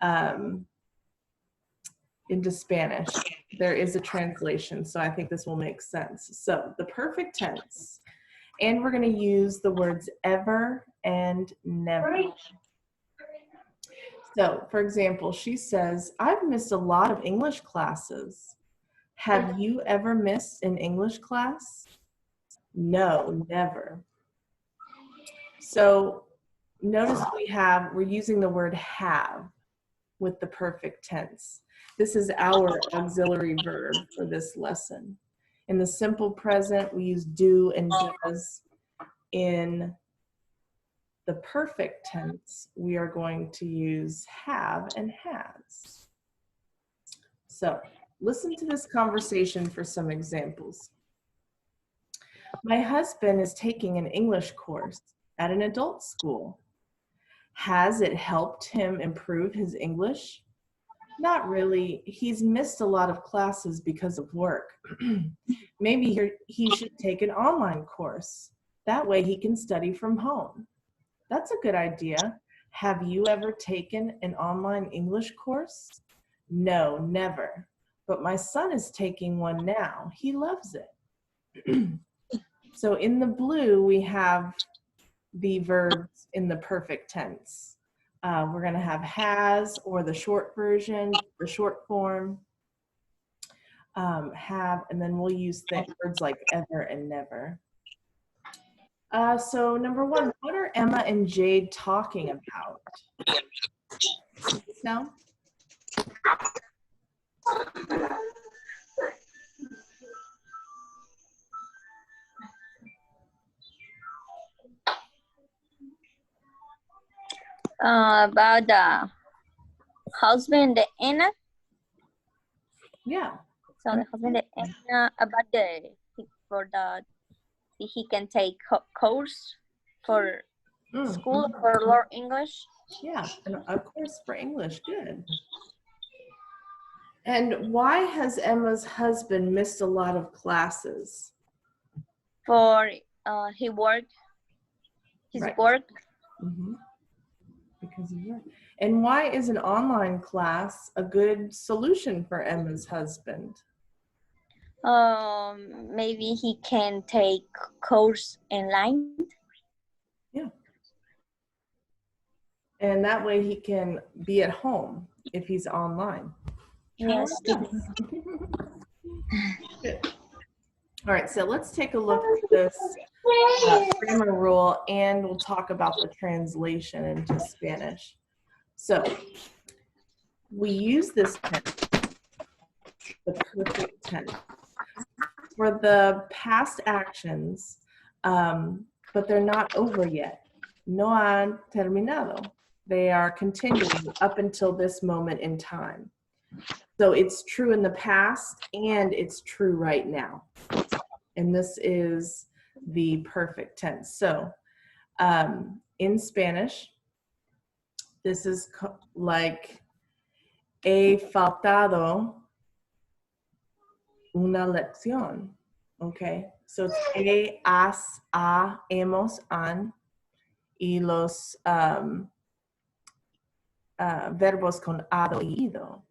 into Spanish. There is a translation, so I think this will make sense. So the perfect tense, and we're going to use the words ever and never. So, for example, she says, I've missed a lot of English classes. Have you ever missed an English class? No, never. So notice we're using the word have with the perfect tense. This is our auxiliary verb for this lesson. In the simple present, we use do and does. In the perfect tense, we are going to use have and has. So listen to this conversation for some examples. My husband is taking an English course at an adult school. Has it helped him improve his English? Not really. He's missed a lot of classes because of work. Maybe he should take an online course. That way he can study from home. That's a good idea. Have you ever taken an online English course? No, never. But my son is taking one now. He loves it. So in the blue, we have the verbs in the perfect tense. We're going to have has, or the short version, the short form, have, and then we'll use words like ever and never. So number one, what are Emma and Jade talking about? No? About the husband, Anna. Yeah. So the husband, Anna, about he can take course for school for learn English. Yeah, and of course for English, good. And why has Emma's husband missed a lot of classes? For his work. Mm-hmm. Because of work. And why is an online class a good solution for Emma's husband? Maybe he can take course online. Yeah. And that way he can be at home if he's online. Yes. Good. All right, so let's take a look at this grammar rule, and we'll talk about the translation into Spanish. So we use this tense, the perfect tense, for the past actions, but they're not over yet. No han terminado. They are continuing up until this moment in time. So it's true in the past and it's true right now. And this is the perfect tense. So in Spanish, this is like he faltado una lección. Okay, so it's has, ha, hemos, han, y los verbos con ado y ido.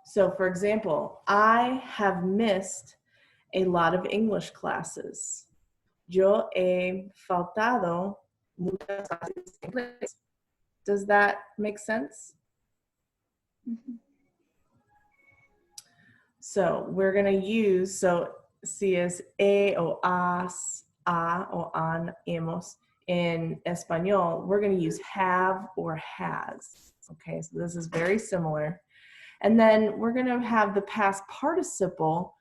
So for example, I have missed a lot of English classes. Yo he faltado muchas clases de inglés. Does that make sense? Mm-hmm. So we're going to use, so si es o has, a o an, hemos. In Espanol, we're going to use have or has. Okay, so this is very similar. And then we're going to have the past participle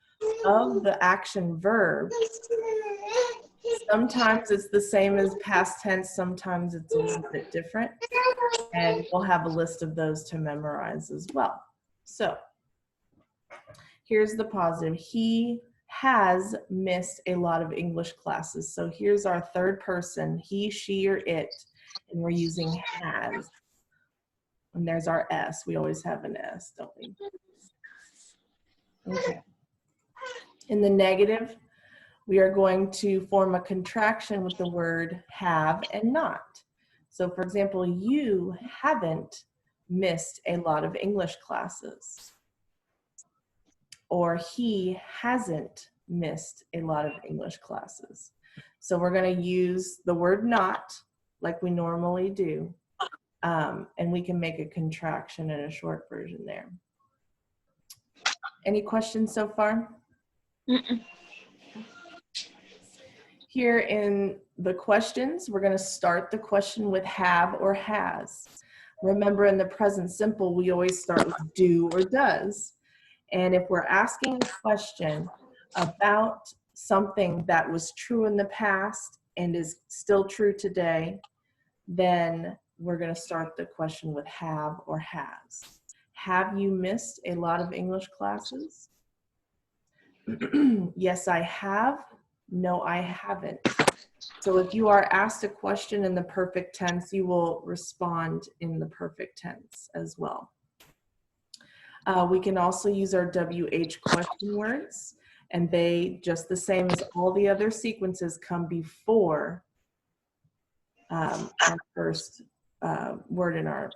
of the action verb. Sometimes it's the same as past tense, sometimes it's a little bit different. And we'll have a list of those to memorize as well. So here's the positive. He has missed a lot of English classes. So here's our third person, he, she, or it, and we're using has. And there's our S. We always have an S, don't we? Okay. In the negative, we are going to form a contraction with the word have and not. So for example, you haven't missed a lot of English classes. Or he hasn't missed a lot of English classes. So we're going to use the word not like we normally do. And we can make a contraction and a short version there. Any questions so far? Here in the questions, we're going to start the question with have or has. Remember, in the present simple, we always start with do or does. And if we're asking a question about something that was true in the past and is still true today, then we're going to start the question with have or has. Have you missed a lot of English classes? Yes, I have. No, I haven't. So if you are asked a question in the perfect tense, you will respond in the perfect tense as well. We can also use our WH question words, and they, just the same as all the other sequences, come before our first word in our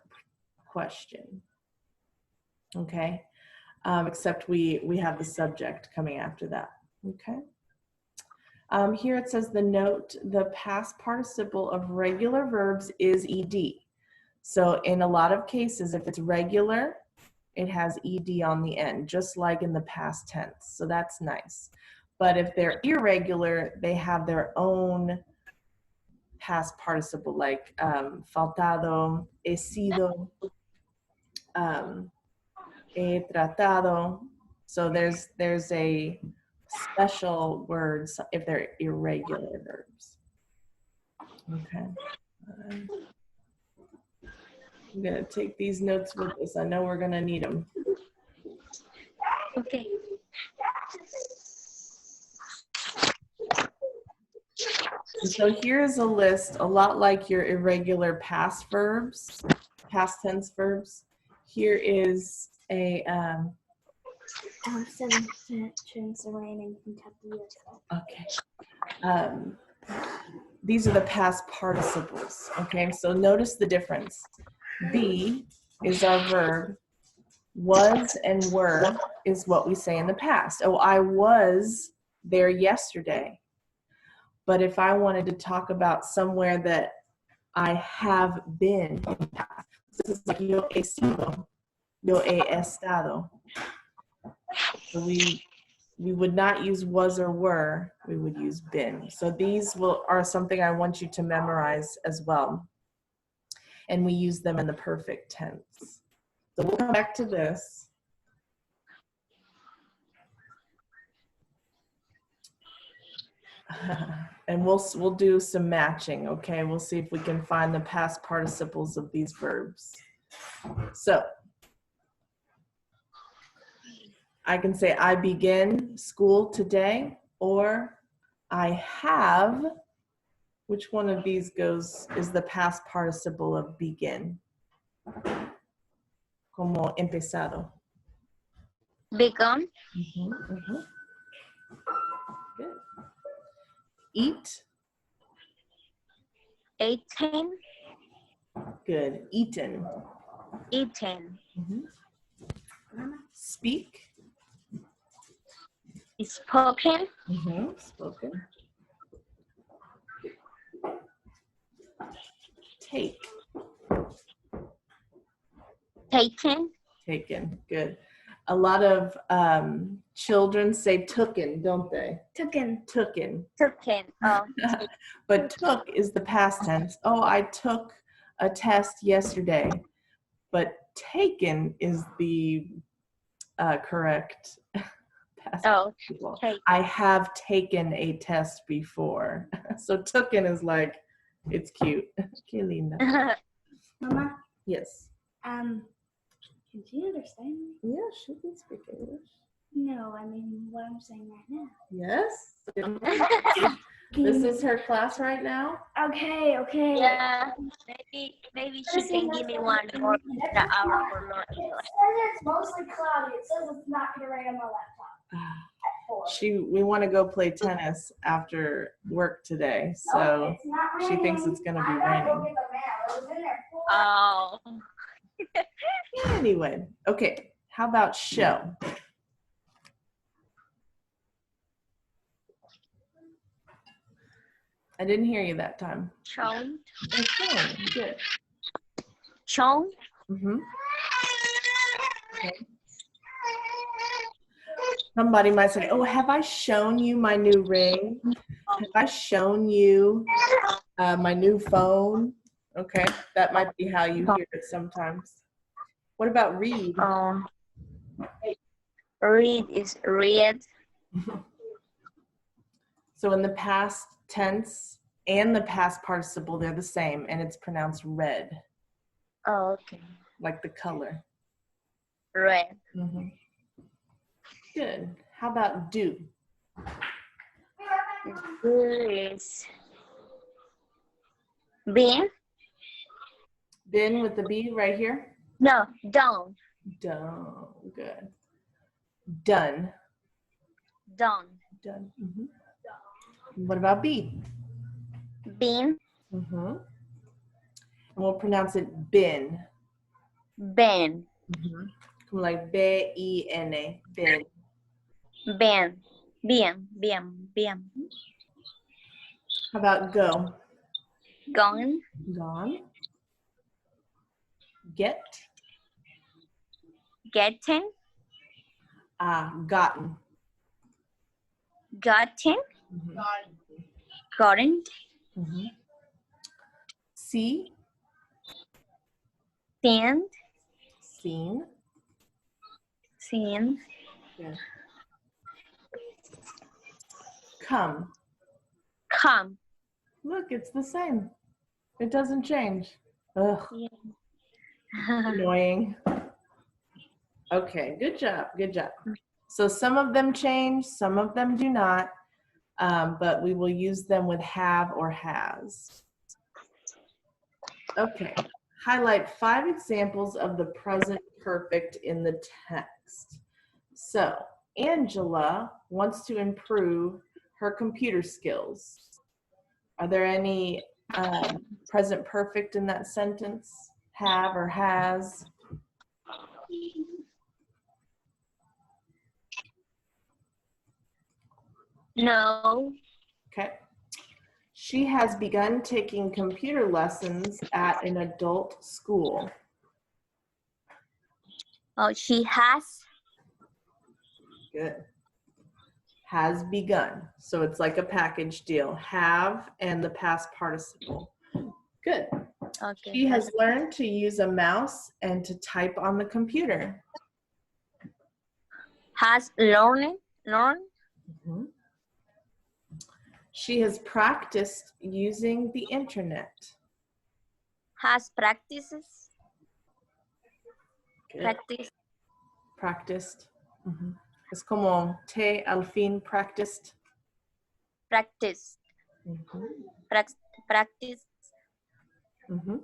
question. Okay, except we have the subject coming after that. Okay. Here it says the past participle of regular verbs is ed. So in a lot of cases, if it's regular, it has ed on the end, just like in the past tense. So that's nice. But if they're irregular, they have their own past participle, like faltado, he sido, he tratado. So there's a special words if they're irregular verbs. Okay. I'm gonna take these notes with us. I know we're gonna need them. Okay. And so here's a list, a lot like your irregular past verbs, past tense verbs. Here is a 7% chance of rain in Kentucky. okay. These are the past participles. Okay, so notice the difference. Be is our verb. Was and were is what we say in the past. Oh, I was there yesterday. But if I wanted to talk about somewhere that I have been in the past, this is like yo he sido, yo he estado. So we would not use was or were, we would use been. So these are something I want you to memorize as well. And we use them in the perfect tense. So we'll come back to this. And we'll do some matching, okay? We'll see if we can find the past participles of these verbs. So I can say I begin school today, or I have. Which one of these is the past participle of begin? Como empezado. Begun. Good. Eat. 18. Good. Eaten. Eaten. Speak. Spoken. Spoken. Take. Taken. Taken. Good. A lot of children say tooken, don't they? Tooken. Tooken. Taken. Oh. But took is the past tense. Oh, I took a test yesterday. But taken is the correct past participle. I have taken a test before. So tooken is like, it's cute. Que linda. Mama? Yes. Can she understand me? Yeah, she can speak English. No, I mean what I'm saying right now. Yes. This is her class right now. Okay. Yeah, maybe she can give me one more extra hour for learning English. It says it's mostly cloudy. It says it's not going to rain on my laptop. We want to go play tennis after work today, so she thinks it's going to be raining. Oh. Anyway, okay, how about show? I didn't hear you that time. Shown. Oh, shown. Good. Shown. Mm-hmm. Okay. Somebody might say, oh, have I shown you my new ring? Have I shown you my new phone? Okay, that might be how you hear it sometimes. What about read? Read is read. So in the past tense and the past participle, they're the same, and it's pronounced red, Oh, okay. like the color. Red. Mm-hmm. Good. How about do? Do is been. Been with the B right here? No, down. Done. Good. Done. Done. Done. Mm-hmm. What about be? Been. Mm-hmm. And we'll pronounce it bin. Been. Mm-hmm. Like B-E-N-A. Bin. Been. Bien. Bien. Bien. How about go? Gone. Gone. Get. Getting. Gotten. Gotten. Mm-hmm. Gotten. Mm-hmm. See. Seen. Seen. Seen. Yeah. Come. Come. Look, it's the same. It doesn't change. Ugh, Yeah. annoying. Okay, good job, good job. So some of them change, some of them do not, but we will use them with have or has. Okay, highlight 5 examples of the present perfect in the text. So Angela wants to improve her computer skills. Are there any present perfect in that sentence? Have or has? No. Okay. She has begun taking computer lessons at an adult school. Oh, she has. Good. Has begun. So it's like a package deal. Have and the past participle. Good. Okay. She has learned to use a mouse and to type on the computer. Has learned. Mm-hmm. She has practiced using the internet. Has practices. Good. Practice. Practiced. Mm-hmm. Es como te al fin practiced. Practice. Mm-hmm. Practice. Mm-hmm.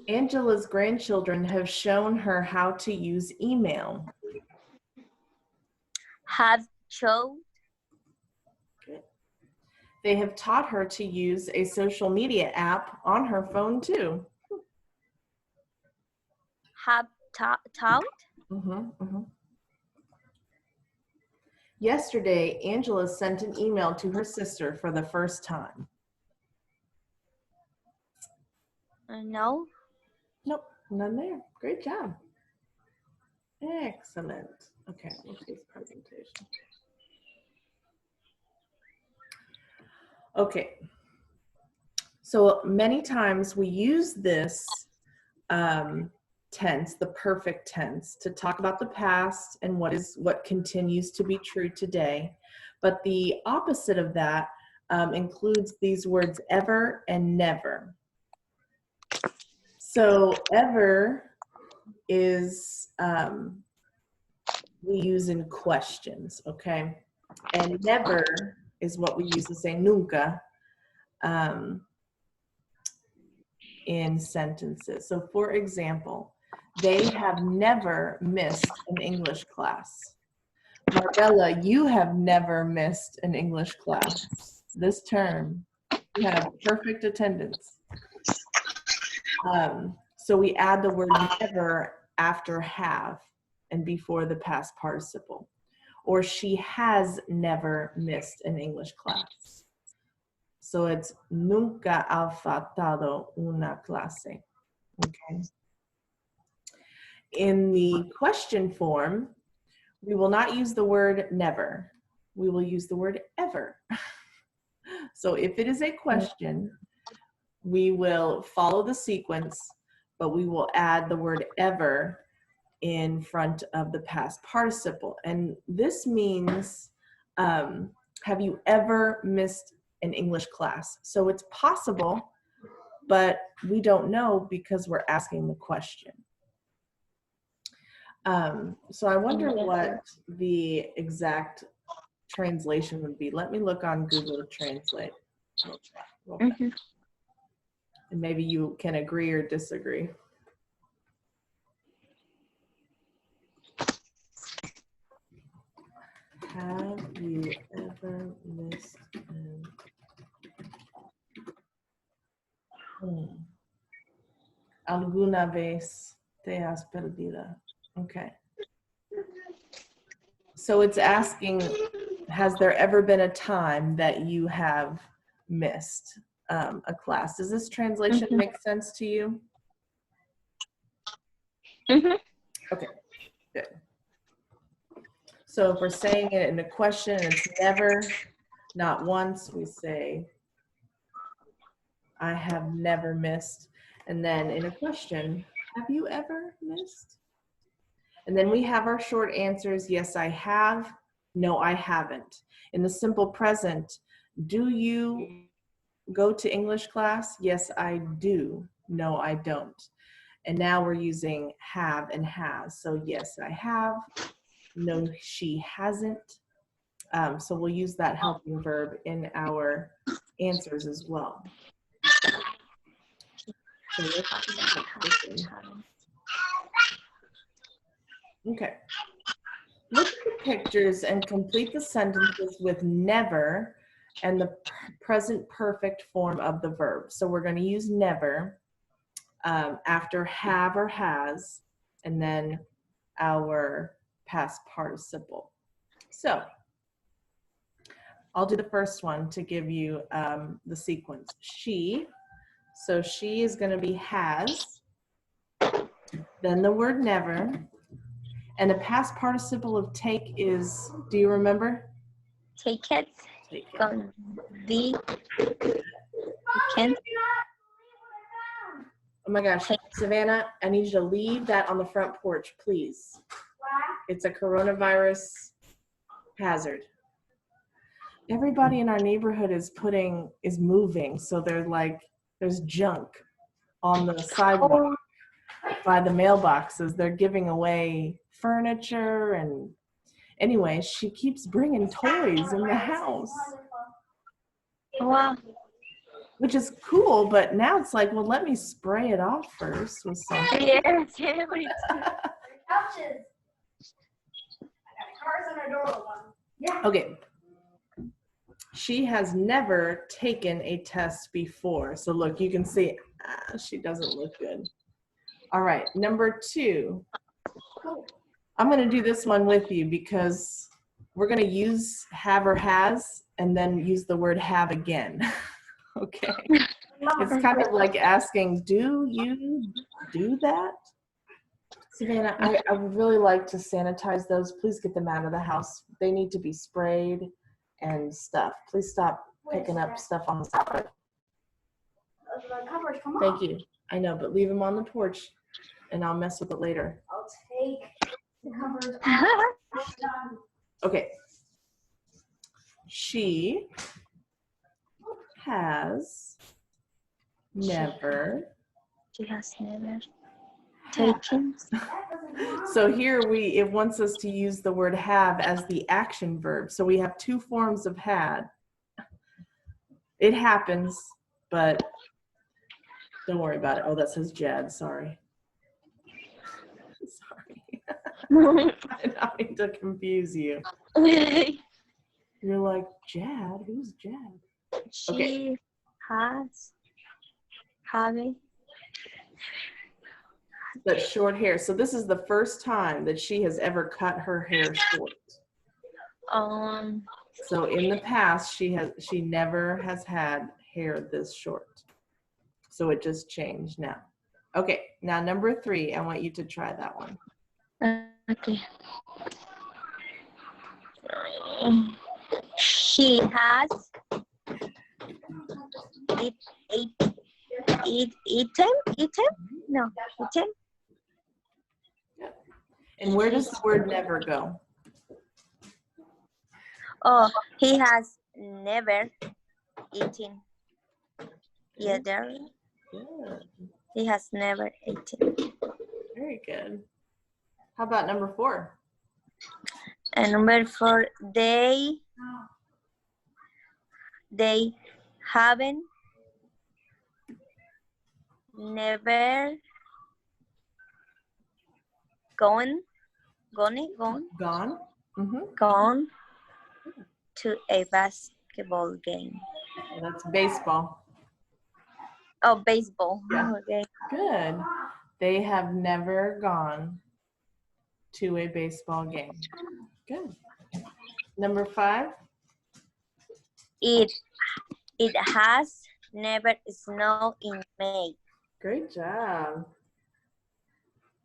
Angela's grandchildren have shown her how to use email. Have showed. Good. They have taught her to use a social media app on her phone too. Have taught. Mm-hmm. Mm-hmm. Yesterday, Angela sent an email to her sister for the first time. No. Nope, none there. Great job. Excellent. Okay, let's do this presentation. Okay. So many times we use this tense, the perfect tense, to talk about the past and what continues to be true today. But the opposite of that includes these words ever and never. So ever is we use in questions, okay? And never is what we use to say nunca in sentences. So for example, they have never missed an English class. Marbella, you have never missed an English class this term. You have perfect attendance. So we add the word never after have and before the past participle. Or she has never missed an English class. So it's nunca ha faltado una clase. Okay. In the question form, we will not use the word never. We will use the word ever. So if it is a question, we will follow the sequence, but we will add the word ever in front of the past participle. And this means, have you ever missed an English class? So it's possible, but we don't know because we're asking the question. So I wonder what the exact translation would be. Let me look on Google Translate. And maybe you can agree or disagree. Have you ever missed alguna vez te has perdido? Okay. So it's asking, has there ever been a time that you have missed a class? Does this translation make sense to you? Okay, good. So if we're saying it in a question and it's never, not once, we say, I have never missed. And then in a question, have you ever missed? And then we have our short answers. Yes, I have. No, I haven't. In the simple present, do you go to English class? Yes, I do. No, I don't. And now we're using have and has. So yes, I have. No, she hasn't. So we'll use that helping verb in our answers as well. So okay. Look at the pictures and complete the sentences with never and the present perfect form of the verb. So we're going to use never after have or has, and then our past participle. So I'll do the first one to give you the sequence. She, so she is going to be has, then the word never, and the past participle of take is, do you remember? Take it. Take it. Con the can. Oh my gosh, Savannah, I need you to leave that on the front porch, please. It's a coronavirus hazard. Everybody in our neighborhood is moving, so they're like, there's junk on the sidewalk by the mailboxes. They're giving away furniture, and anyway, she keeps bringing toys in the house. Wow. Which is cool, but now it's like, well, let me spray it off first with something. Yes. Couches. I got cars on our door. Yeah. Okay. She has never taken a test before. So look, you can see she doesn't look good. All right, number 2. I'm going to do this one with you because we're going to use have or has and then use the word have again. Okay. It's kind of like asking, do you do that? Savannah, I would really like to sanitize those. Please get them out of the house. They need to be sprayed and stuff. Please stop picking up stuff on the side. The covers come off. Thank you. I know, but leave them on the porch and I'll mess with it later. I'll take the covers off. Okay. She has never. She has never taken. So here it wants us to use the word have as the action verb. So we have 2 forms of had. It happens, but don't worry about it. Oh, that says Jad, sorry. Sorry. I don't mean to confuse you. You're like, Jad? Who's Jad? She has having But short hair. So this is the first time that she has ever cut her hair short. So in the past, she never has had hair this short. So it just changed now. Okay, now number 3, I want you to try that one. okay. She has eaten. And where does the word never go? Oh, he has never eaten either. Good. He has never eaten. Very good. How about number 4? And number 4, they haven't never gone Mm-hmm. to a basketball game. That's baseball. Oh, baseball. Yeah. Okay. Good. They have never gone to a baseball game. Good. Number 5. It has never snowed in May. Great job.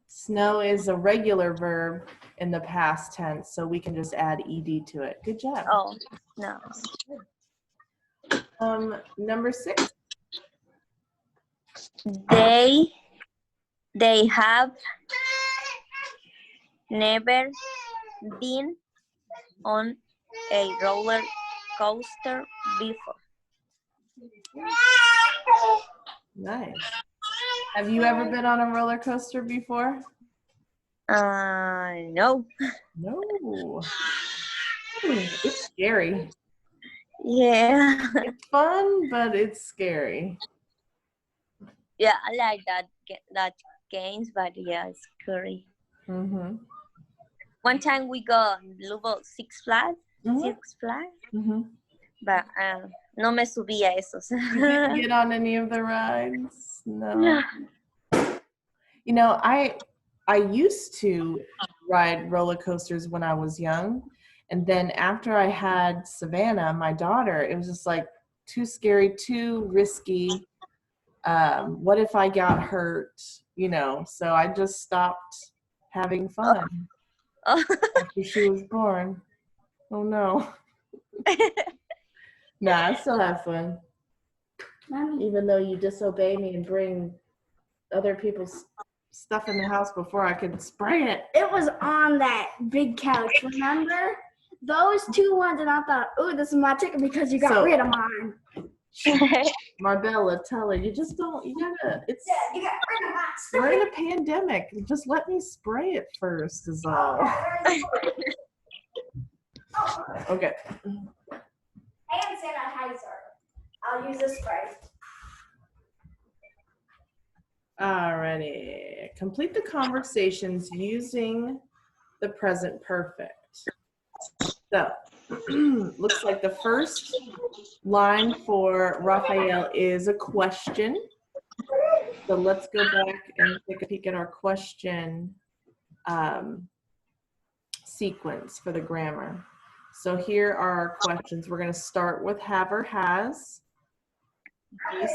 Snow is a regular verb in the past tense, so we can just add ed to it. Good job. Oh, no. Number 6. They have never been on a roller coaster before. Nice. Have you ever been on a roller coaster before? No. No. It's scary. Yeah. It's fun, but it's scary. Yeah, I like that games, but yeah, it's scary. Mm-hmm. One time we go Louisville Six Flags, Mm-hmm. but no me subí a esos. You didn't get on any of the rides? No. You know, I used to ride roller coasters when I was young, and then after I had Savannah, my daughter, it was just like too scary, too risky. What if I got hurt? You know, so I just stopped having fun after she was born. Oh no. Nah, I still have fun. Even though you disobey me and bring other people's stuff in the house before I could spray it. It was on that big couch, remember? Those 2 ones, and I thought, ooh, this is my ticket because you got rid of mine. Marbella, tell her, you gotta, it's, Yeah, you got rid of mine. we're in a pandemic. Just let me spray it first is all. Okay. Hand sanitizer. I'll use this spray. Alrighty. Complete the conversations using the present perfect. So, looks like the first line for Raphael is a question. So let's go back and take a peek at our question sequence for the grammar. So here are our questions. We're going to start with have or has, the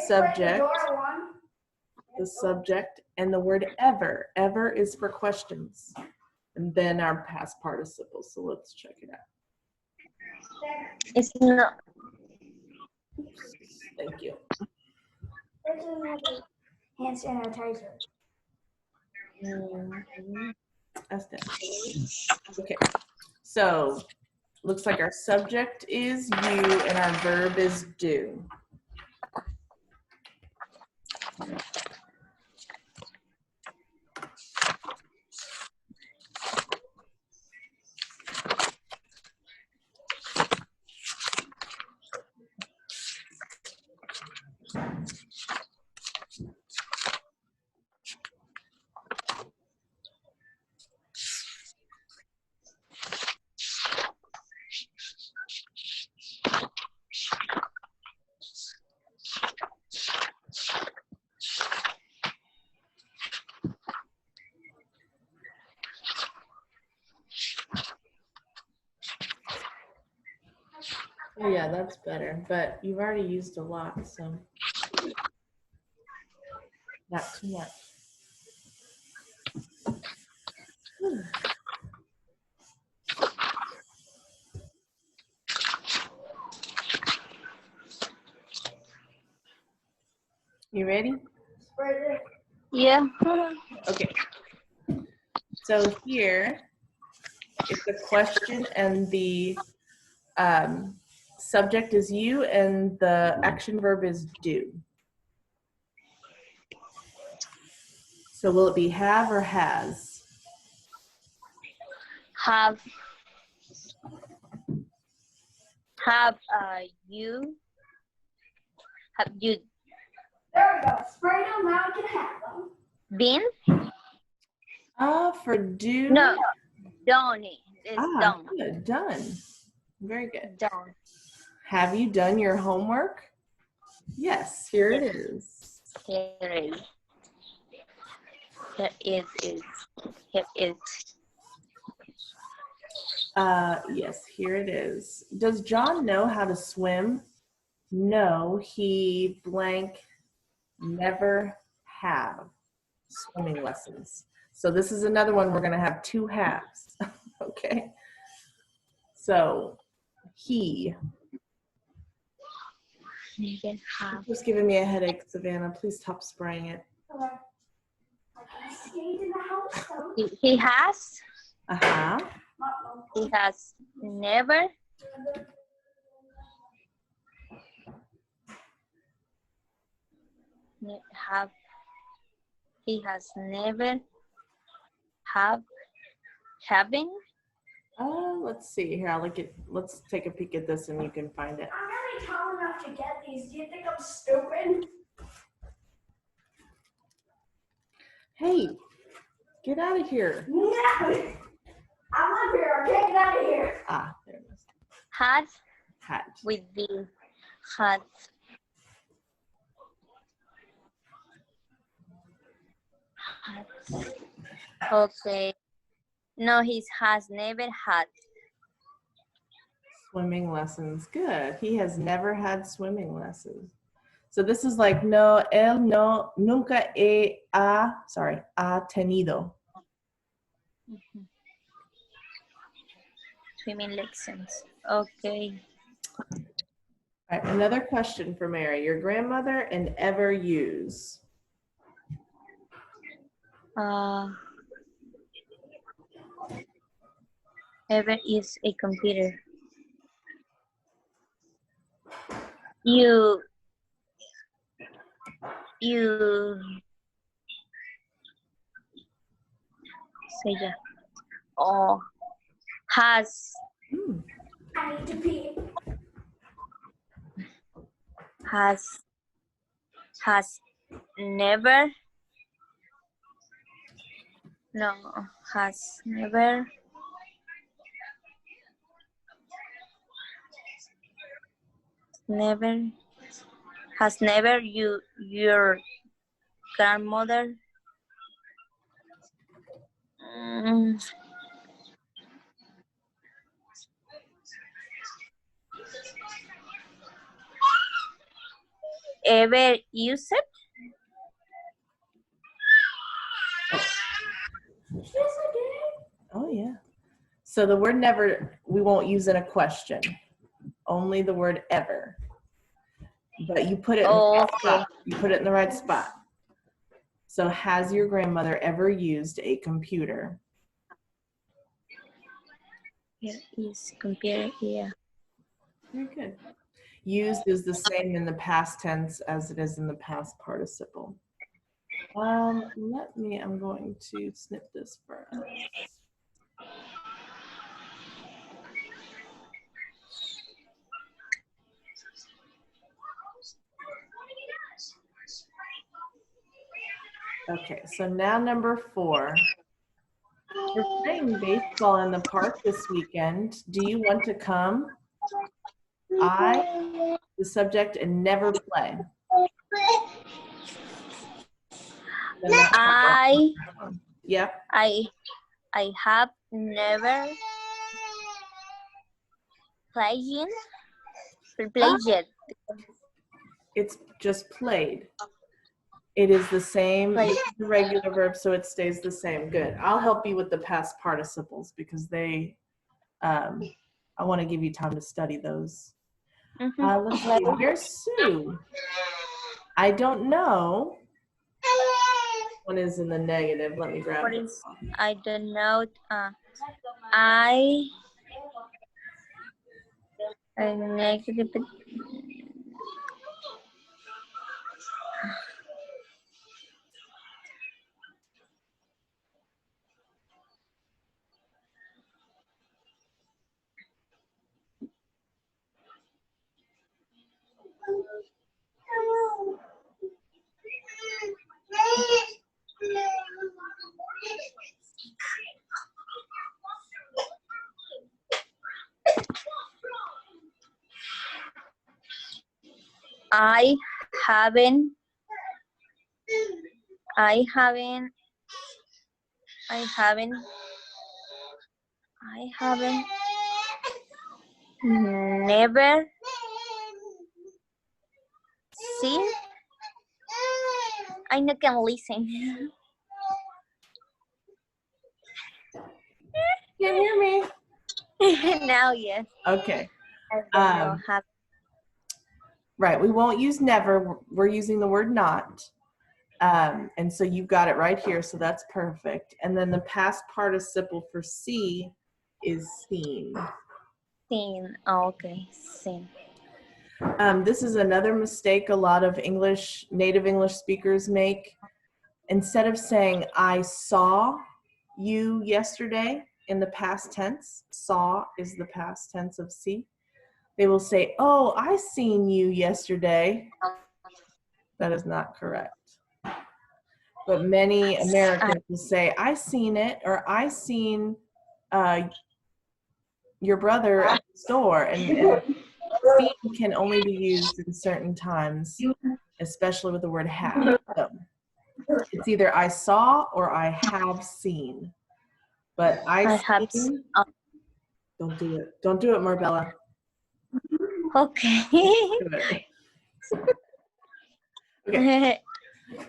subject, and the word ever. Ever is for questions. And then our past participles. So let's check it out. It's not. Thank you. Hand sanitizer. That's that. Okay. So looks like our subject is you and our verb is do. Oh yeah, that's better. But you've already used a lot, so not too much. You ready? Yeah. Okay. So here, it's a question and the subject is you and the action verb is do. So will it be have or has? Have you There we go. Spray them, now I can have them. been? For do. No, done. It's done. Good. Done. Very good. Done. Have you done your homework? Yes, here it is. Here it is. Here it is. Here it is. Yes, here it is. Does John know how to swim? No, he blank never have swimming lessons. So this is another one we're going to have two halves. Okay. So he. Never have. Just giving me a headache, Savannah. Please stop spraying it. I stayed in the house, though. He has. Uh-huh. He has never. Have. He has never have having. Let's see here. Let's take a peek at this and you can find it. I'm already tall enough to get these. Do you think I'm stupid? Hey, get out of here. No! I'm up here. Okay, get out of here. Ah, there it is. Had Had. with the had. Okay. No, he has never had. Swimming lessons. Good. He has never had swimming lessons. So this is like no, él no, nunca ha tenido. Swimming lessons. Okay. All right, another question for Mary. Your grandmother and ever use. Ever is a computer. You say yeah. Oh, has I need to pee. has never. No, has never. Never has never your grandmother ever used it? Yes, I did. Oh yeah. So the word never, we won't use in a question. Only the word ever. But you put it in the right spot. You put it in the right spot. So has your grandmother ever used a computer? Yeah, is computer here. Very good. Used is the same in the past tense as it is in the past participle. I'm going to snip this first. Okay, so now number 4. We're playing baseball in the park this weekend. Do you want to come? I, the subject, and never play. Yep. I have never playing Played. It's just played. It is the same, Played. it's the regular verb, so it stays the same. Good. I'll help you with the past participles because they, I want to give you time to study those. Let's see. Here's Sue. I don't know. One is in the negative. Let me grab What it. is, I don't know. Negative. I haven't never seen. I not can listen. Can you hear me? Now, yes. Okay. I don't know how. Right. We won't use never. We're using the word not. And so you've got it right here. So that's perfect. And then the past participle for see is seen. Seen. Oh, okay, seen. This is another mistake a lot of native English speakers make. Instead of saying, I saw you yesterday in the past tense, saw is the past tense of see. They will say, oh, I seen you yesterday. That is not correct. But many Americans will say, I seen it, or I seen your brother at the store. And seen can only be used in certain times, especially with the word have. So it's either I saw or I have seen. But I have seen, don't do it. Don't do it, Marbella. Okay. Do it. Okay.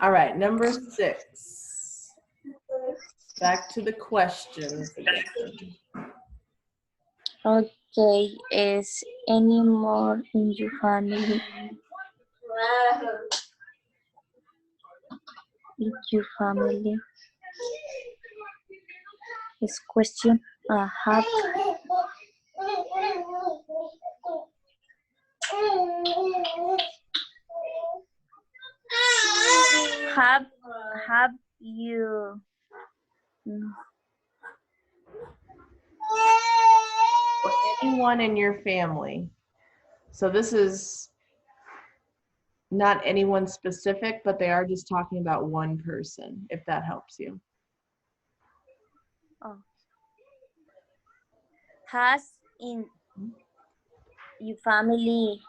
All right, number 6. Back to the questions again. Okay, is any more in your family? In your family? This question, have you Or anyone in your family. So this is not anyone specific, but they are just talking about one person, if that helps you. has in your family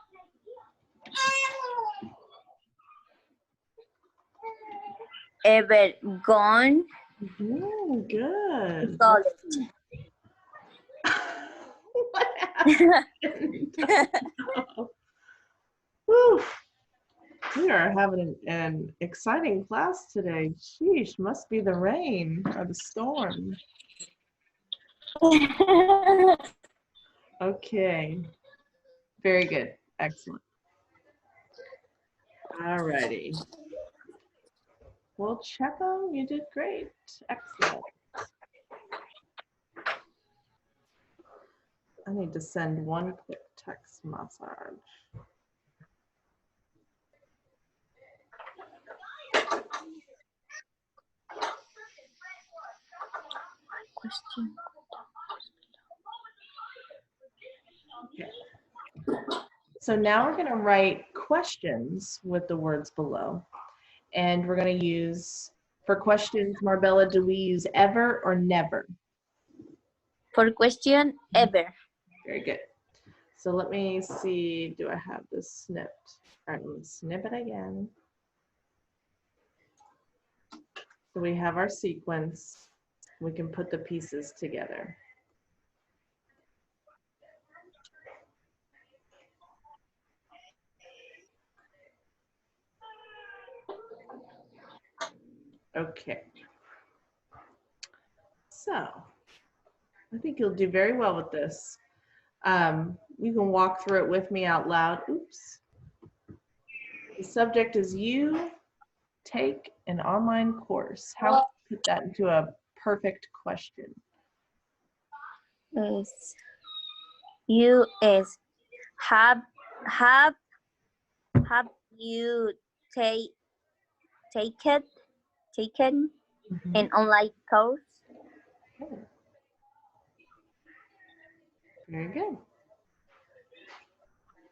ever gone Ooh, good. to college? What happened? Whew. We are having an exciting class today. Sheesh, must be the rain or the storm. Okay. Very good. Excellent. All righty. Well, Checo, you did great. Excellent. I need to send one quick text message. Question. Okay. So now we're going to write questions with the words below. And we're going to use, for questions, Marbella, do we use ever or never? For question, ever. Very good. So let me see, do I have this snipped? All right, let me snip it again. So we have our sequence. We can put the pieces together. Okay. So, I think you'll do very well with this. You can walk through it with me out loud. Oops. The subject is you take an online course. How would you put that into a perfect question? Is you is have you taken an online course? Okay. Very good.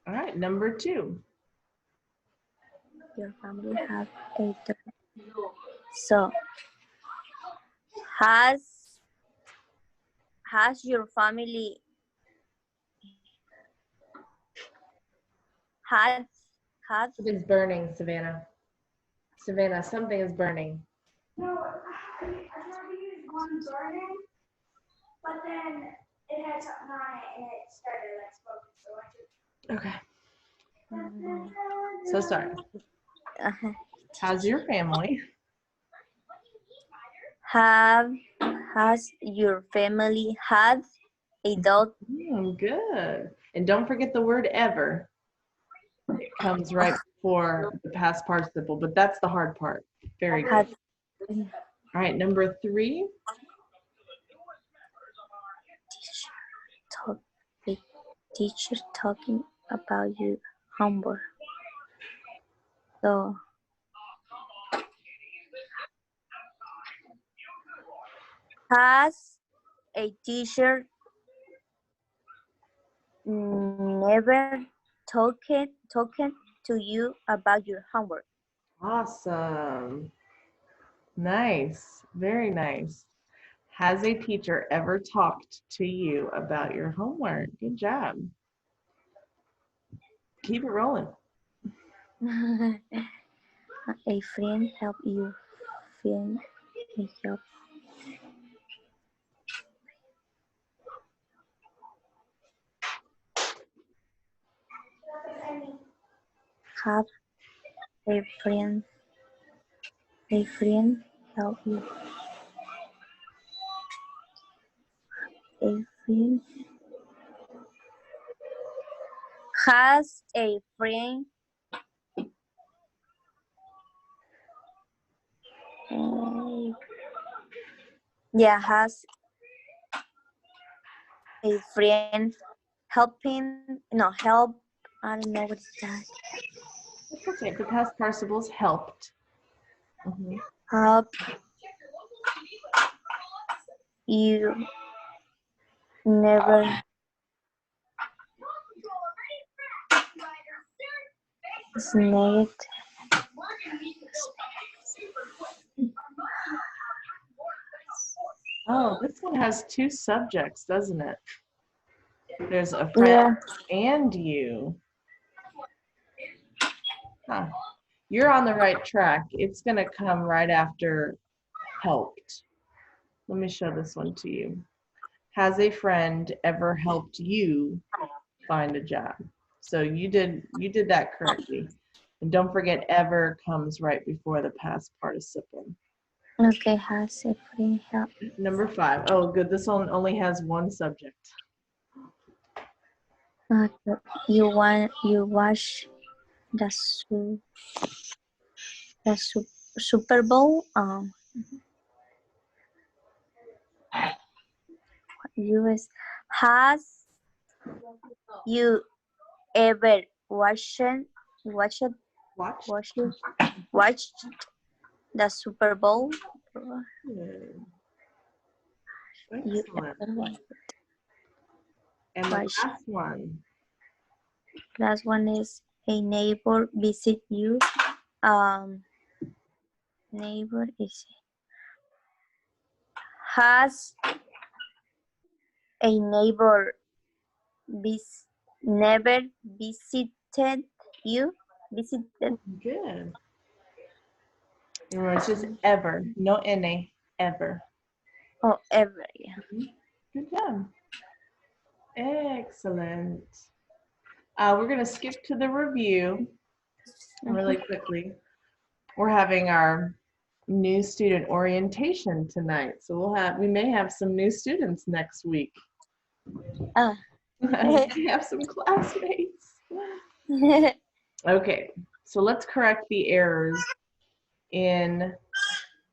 All right, number 2. Your family have a so has your family has Something's burning, Savannah. Savannah, something is burning. No, I tried to use one burning, but then it had something on it and it started like smoking. Okay. So sorry. uh, How's your family? has your family had a dog? Good. And don't forget the word ever. It comes right before the past participle, but that's the hard part. Very good. Had All right, number 3. a teacher talking about your homework? So has a teacher never talking to you about your homework? Awesome. Nice. Very nice. Has a teacher ever talked to you about your homework? Good job. Keep it rolling. A friend help you find a job. Have a friend help you. A friend has a friend has a friend help. I don't know what is that. It's okay. The past participles helped. Help you never snagged. Oh, this one has 2 subjects, doesn't it? There's a friend and you. Huh. You're on the right track. It's going to come right after helped. Let me show this one to you. Has a friend ever helped you find a job? So you did that correctly. And don't forget ever comes right before the past participle. Okay, has a friend help. Number 5. Oh, good. This one only has 1 subject. You watch the Super Bowl. US has you ever watched the Super Bowl? Good. You Excellent. ever watched? And the last one is a neighbor visit you. Neighbor is has a neighbor never visited you? Visited? Good. Remember, it's just ever, no NA, ever. Oh, ever, yeah. Good job. Excellent. We're going to skip to the review really quickly. We're having our new student orientation tonight. So we may have some new students next week. Ah. We have some classmates. Okay, so let's correct the errors in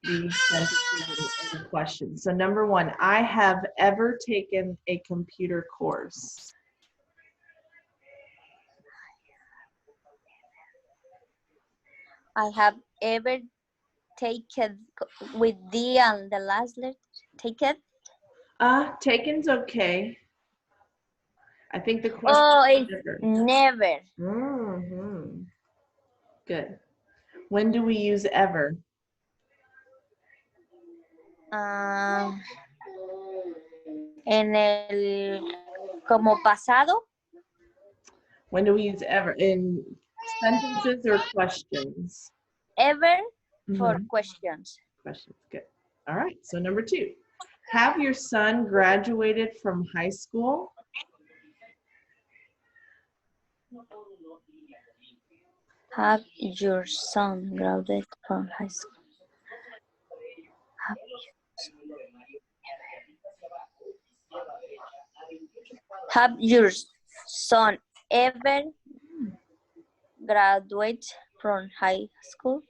the sentences and the questions. So number 1, I have ever taken a computer course. I have ever taken with the and the last letter. Taken? Taken's okay. I think the question Oh, is it's never. Mm-hmm. Good. When do we use ever? En el como pasado. When do we use ever? In sentences or questions? Ever for Mhm. questions. Questions, good. All right, so number 2. Have your son graduated from high school? Have your son graduated from high school? Have your son ever graduated from high school?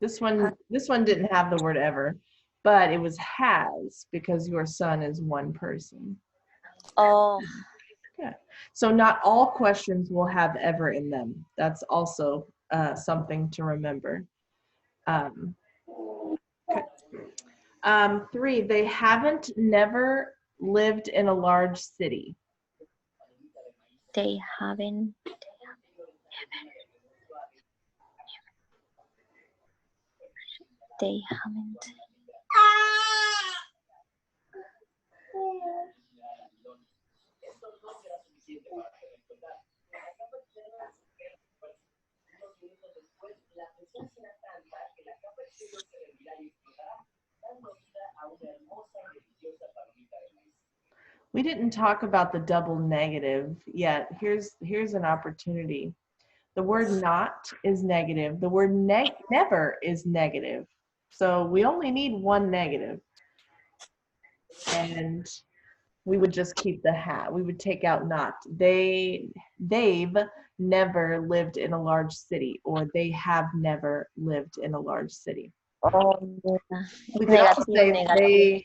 This one didn't have the word ever, but it was has because your son is one person. Oh. Yeah. So not all questions will have ever in them. That's also something to remember. Okay. 3, they haven't never lived in a large city. They haven't. They haven't. We didn't talk about the double negative yet. Here's an opportunity. The word not is negative. The word never is negative. So we only need one negative. And we would just keep the have. We would take out not. They've never lived in a large city, or they have never lived in a large city. Oh, yeah. We could also say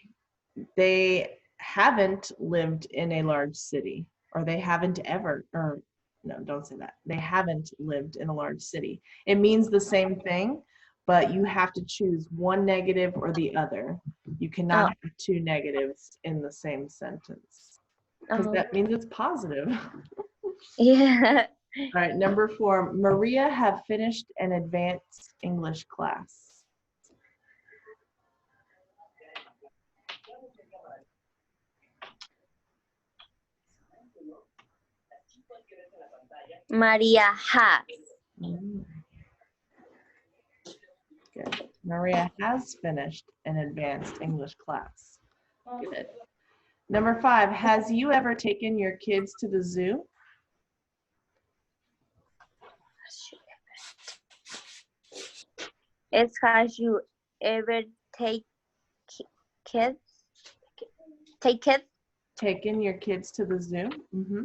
they haven't lived in a large city, or they haven't ever, or no, don't say that. They haven't lived in a large city. It means the same thing, but you have to choose one negative or the other. You cannot have two negatives in the same sentence, because that means it's positive. Yeah. All right, number 4, Maria have finished an advanced English class. Maria has. Good. Maria has finished an advanced English class. Good. Number 5, has you ever taken your kids to the zoo? Has you ever taken Taken your kids to the zoo? Mm-hmm.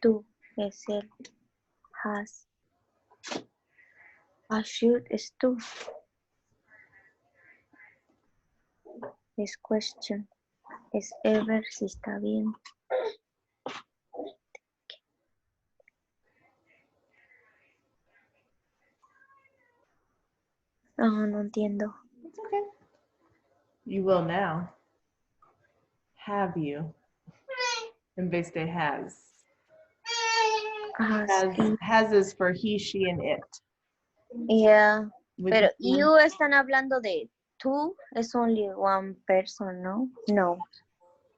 Tú es el has. Should es tú. Es question. Es ever si está bien. No entiendo. It's okay. You will now. Have you? En vez de has. Has is for he, she, and it. Yeah. With Pero you, you están hablando de tú, es only one person, ¿no? No.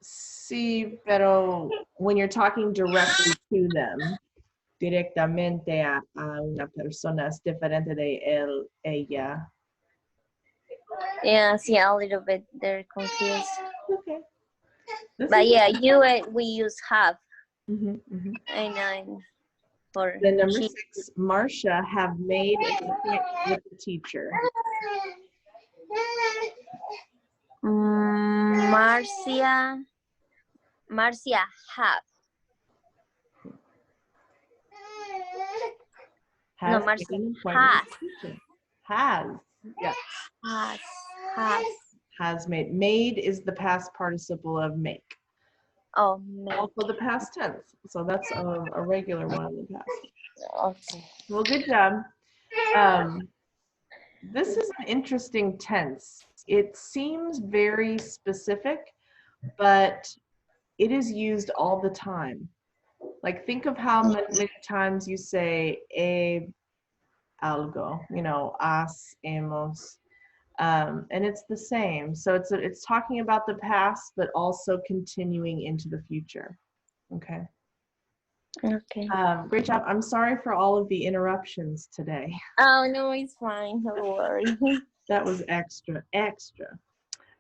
sí, pero when you're talking directly to them, directamente a una persona es diferente de él, ella. Yes, yeah, a little bit. They're confused. Okay. This But is- yeah, we use have. Mhm, mhm. I know. For Then number she. 6, Marcia have made an appointment with the teacher. Marcia have. No, Has Marcia made an appointment has. with the teacher. Has. Yes. Has. Has made. Made is the past participle of make. Oh, make. Also the past tense. So that's a regular one in the past. Okay. Well, good job. This is an interesting tense. It seems very specific, but it is used all the time. Like, think of how many times you say algo, has, hemos, and it's the same. So it's talking about the past, but also continuing into the future. Okay. Okay. Great job. I'm sorry for all of the interruptions today. Oh no, it's fine. Don't worry. That was extra.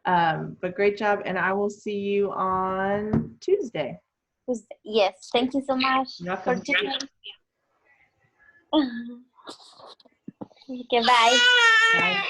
But great job, and I will see you on Tuesday. Yes. Thank you so much You're for welcome. tuning. Okay. Bye. Bye.